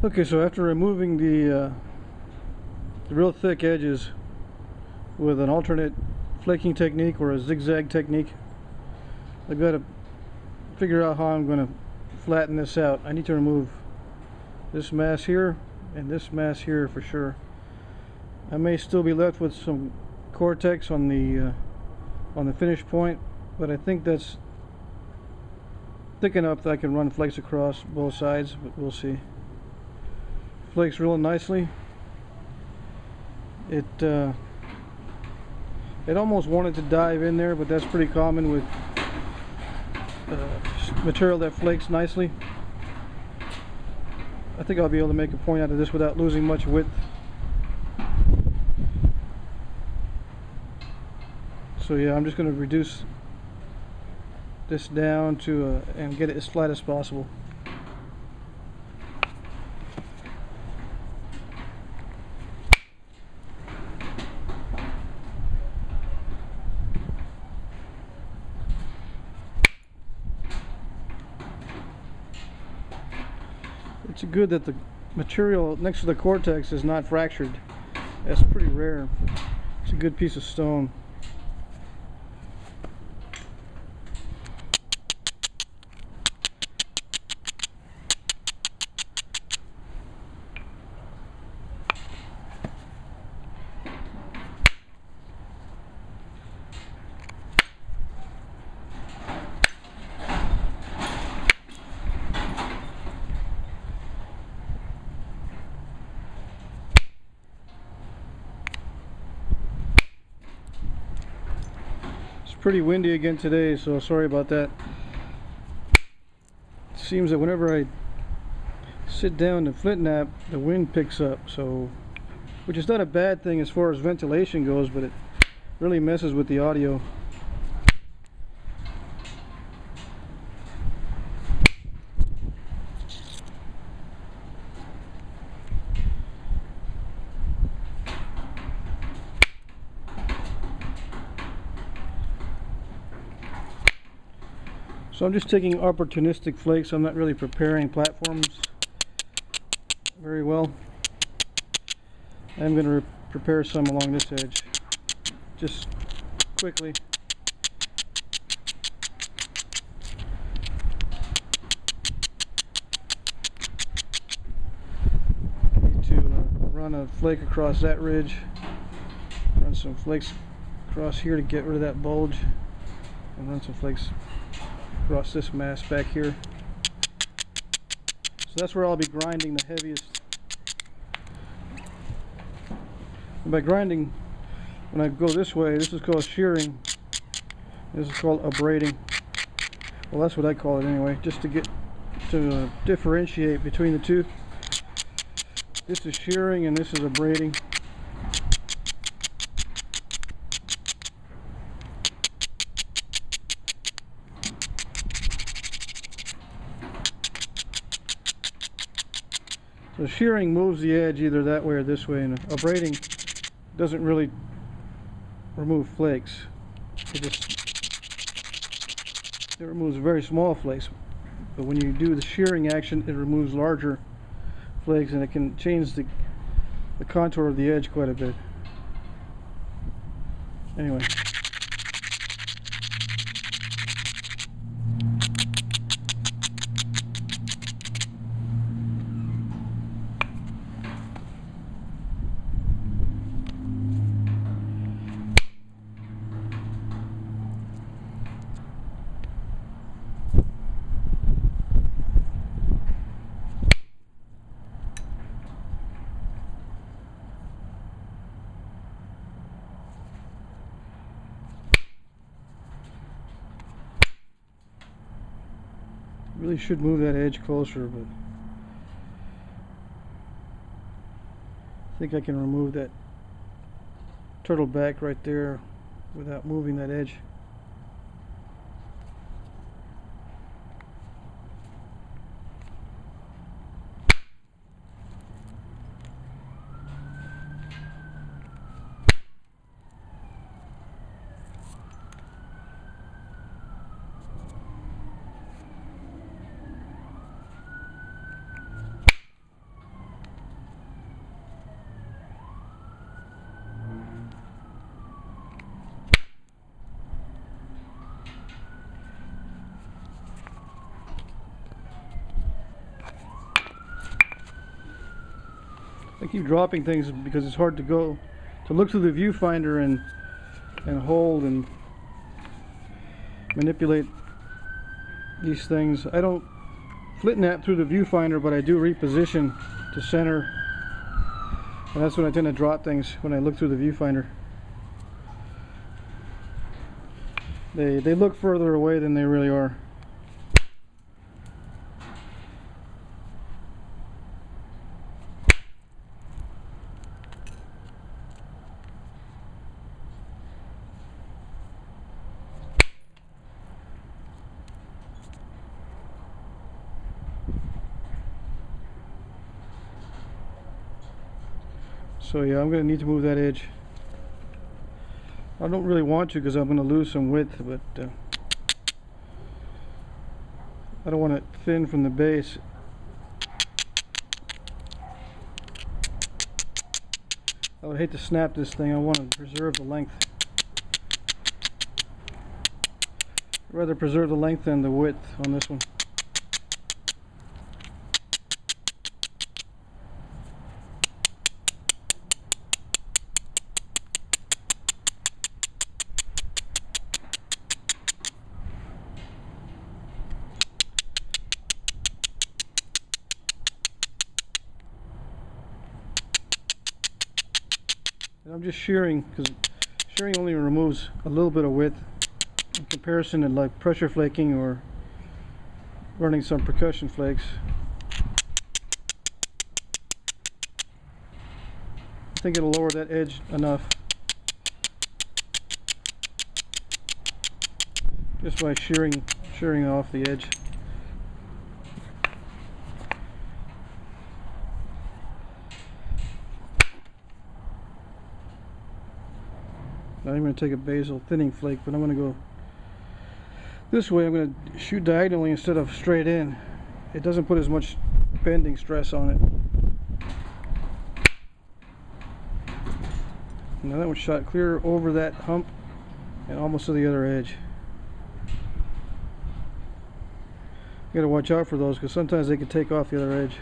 Okay, so after removing the real thick edges with an alternate flaking technique or a zigzag technique, I've got to figure out how I'm going to flatten this out. I need to remove this mass here and this mass here for sure. I may still be left with some cortex on the finish point, but I think that's thick enough that I can run flakes across both sides, but we'll see. Flakes real nicely. It almost wanted to dive in there, but that's pretty common with material that flakes nicely. I think I'll be able to make a point out of this without losing much width. So yeah, I'm just going to reduce this down to and get it as flat as possible. It's good that the material next to the cortex is not fractured. That's pretty rare. It's a good piece of stone. Pretty windy again today, so sorry about that. It seems that whenever I sit down to flint knap, the wind picks up, so which is not a bad thing as far as ventilation goes, but it really messes with the audio. So I'm just taking opportunistic flakes. I'm not really preparing platforms very well. I'm going to prepare some along this edge, just quickly. I need to run a flake across that ridge, run some flakes across here to get rid of that bulge, and run some flakes across this mass back here. So that's where I'll be grinding the heaviest. And by grinding, when I go this way, this is called shearing. This is called abrading. Well, that's what I call it anyway, just to get to differentiate between the two. This is shearing and this is abrading. So shearing moves the edge either that way or this way, and abrading doesn't really remove flakes. It removes very small flakes, but when you do the shearing action, it removes larger flakes, and it can change the contour of the edge quite a bit. Anyway. Really should move that edge closer, but I think I can remove that turtle back right there without moving that edge. I keep dropping things because it's hard to look through the viewfinder and hold and manipulate these things. I don't flint-knap through the viewfinder, but I do reposition to center, and that's when I tend to drop things, when I look through the viewfinder. They look further away than they really are. So yeah, I'm going to need to move that edge. I don't really want to because I'm going to lose some width, but I don't want it thin from the base. I would hate to snap this thing. I want to preserve the length. I'd rather preserve the length than the width on this one. I'm just shearing because shearing only removes a little bit of width in comparison to like pressure flaking or running some percussion flakes. I think it'll lower that edge enough just by shearing off the edge. I'm going to take a basal thinning flake, but I'm going to go this way. I'm going to shoot diagonally instead of straight in. It doesn't put as much bending stress on it. Now that one shot clear over that hump and almost to the other edge. You got to watch out for those because sometimes they can take off the other edge.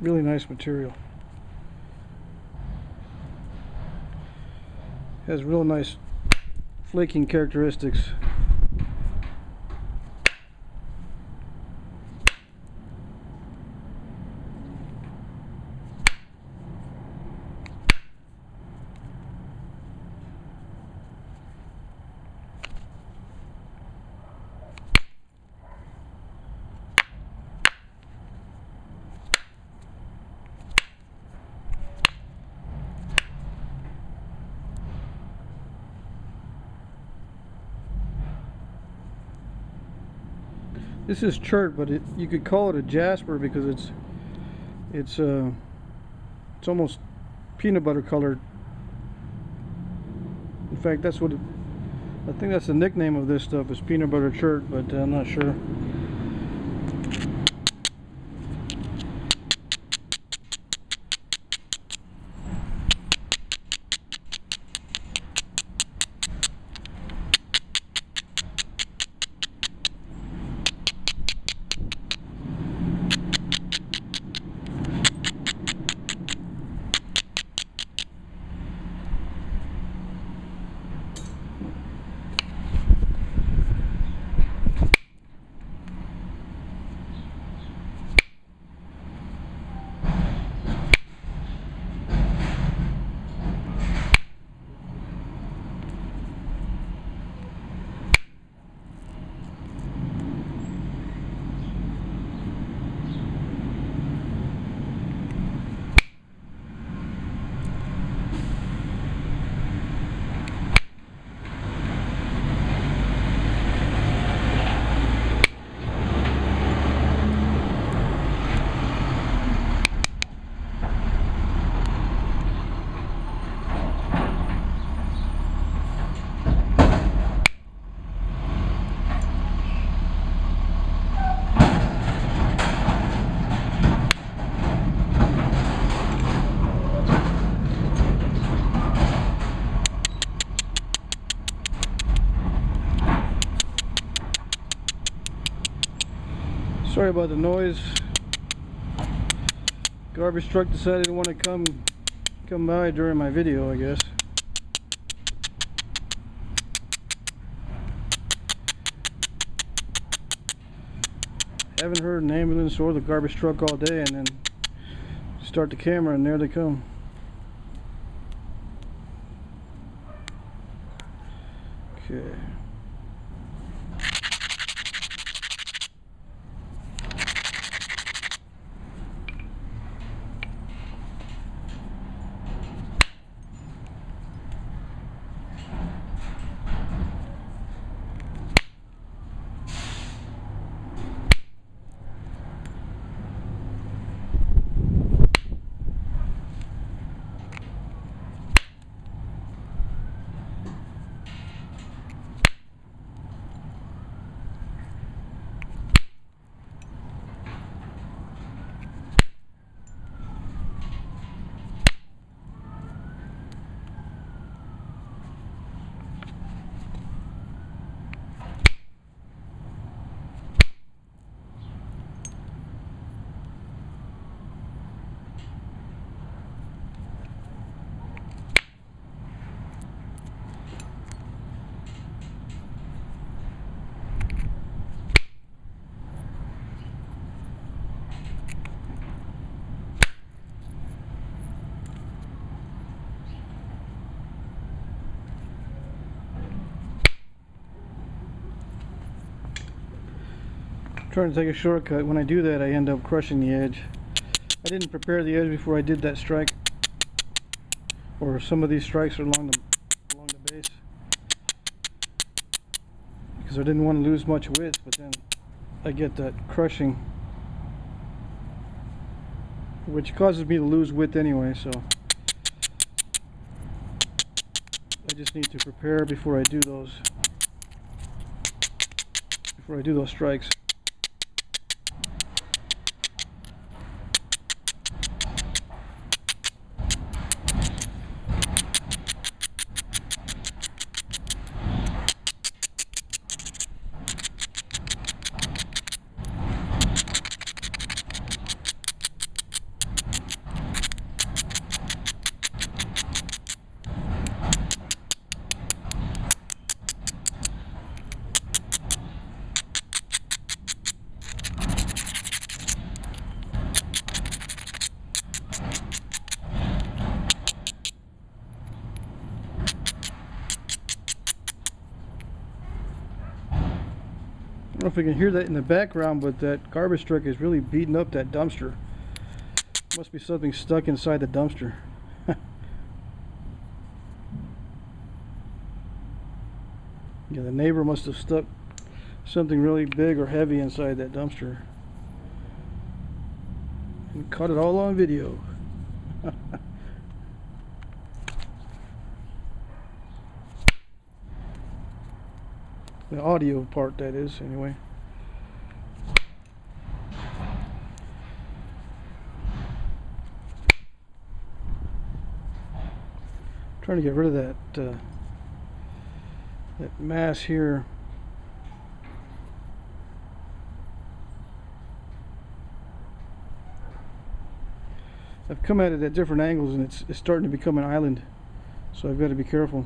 Really nice material. Has real nice flaking characteristics. This is Chert, but you could call it a jasper because it's almost peanut butter colored. In fact, that's what I think that's the nickname of this stuff, is peanut butter Chert, but I'm not sure. Sorry about the noise. Garbage truck decided to want to come by during my video, I guess. Haven't heard an ambulance or the garbage truck all day, and then start the camera and there they come. Okay. Trying to take a shortcut. When I do that, I end up crushing the edge. I didn't prepare the edge before I did that strike, or some of these strikes are along the base, because I didn't want to lose much width, but then I get that crushing, which causes me to lose width anyway. So I just need to prepare before I do those strikes. I don't know if you can hear that in the background, but that garbage truck is really beating up that dumpster. Must be something stuck inside the dumpster. Yeah, the neighbor must have stuck something really big or heavy inside that dumpster and caught it all on video. The audio part, that is, anyway. Trying to get rid of that mass here. I've come at it at different angles, and it's starting to become an island, so I've got to be careful.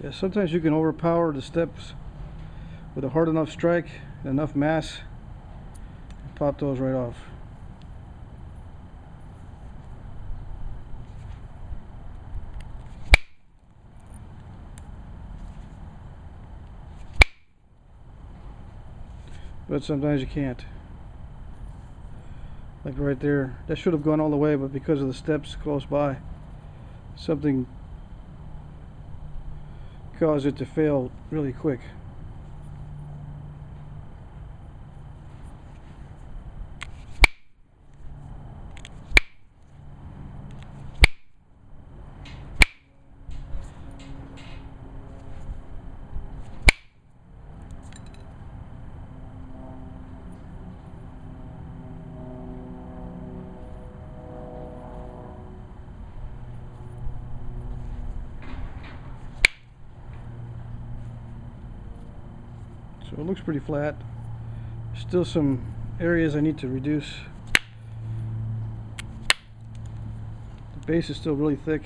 Yeah, sometimes you can overpower the steps with a hard enough strike and enough mass and pop those right off. but sometimes you can't. Like right there, that should have gone all the way, but because of the steps close by, something caused it to fail really quick. So it looks pretty flat. Still some areas I need to reduce. The base is still really thick.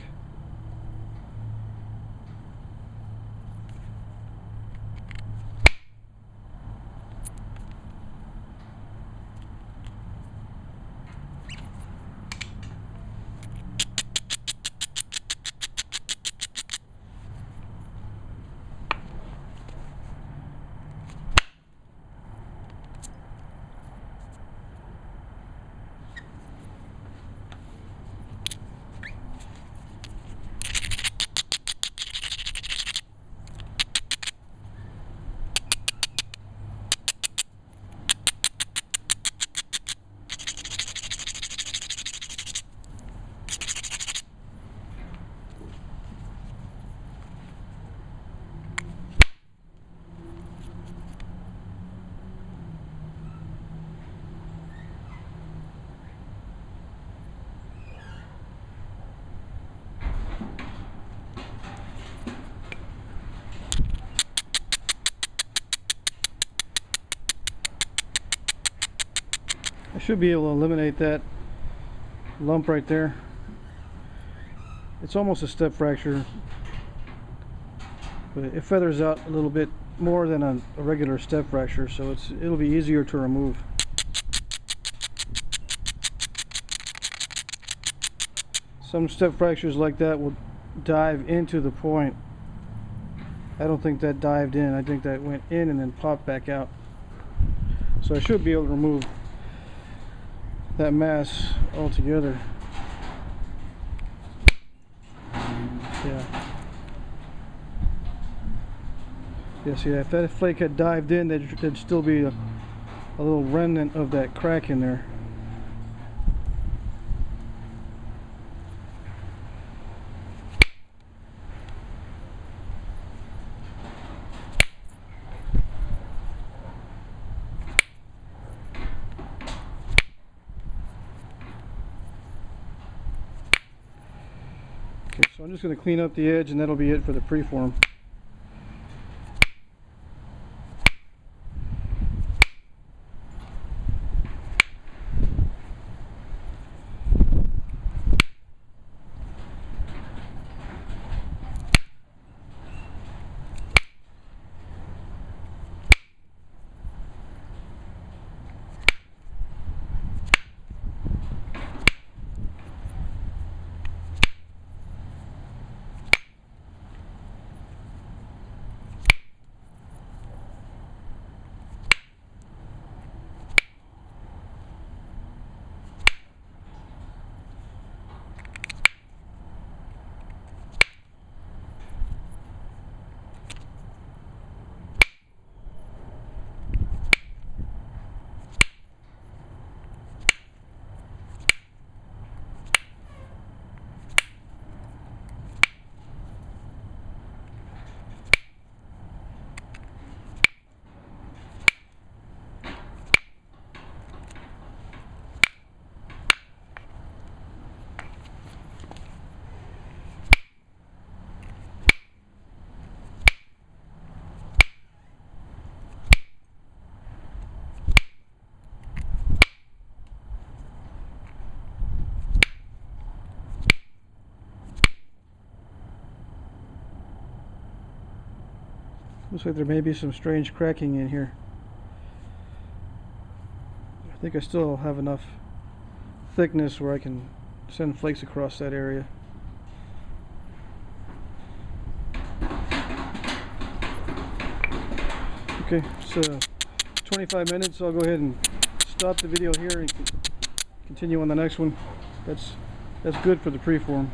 I should be able to eliminate that lump right there. It's almost a step fracture, but it feathers out a little bit more than a regular step fracture, so it'll be easier to remove. Some step fractures like that will dive into the point. I don't think that dived in. I think that went in and then popped back out. So I should be able to remove that mass altogether. Yeah. Yeah, see, if that flake had dived in, there'd still be a little remnant of that crack in there. Okay, so I'm just going to clean up the edge, and that'll be it for the preform. Looks like there may be some strange cracking in here. I think I still have enough thickness where I can send flakes across that area. Okay, it's 25 minutes. I'll go ahead and stop the video here and continue on the next one. That's good for the preform.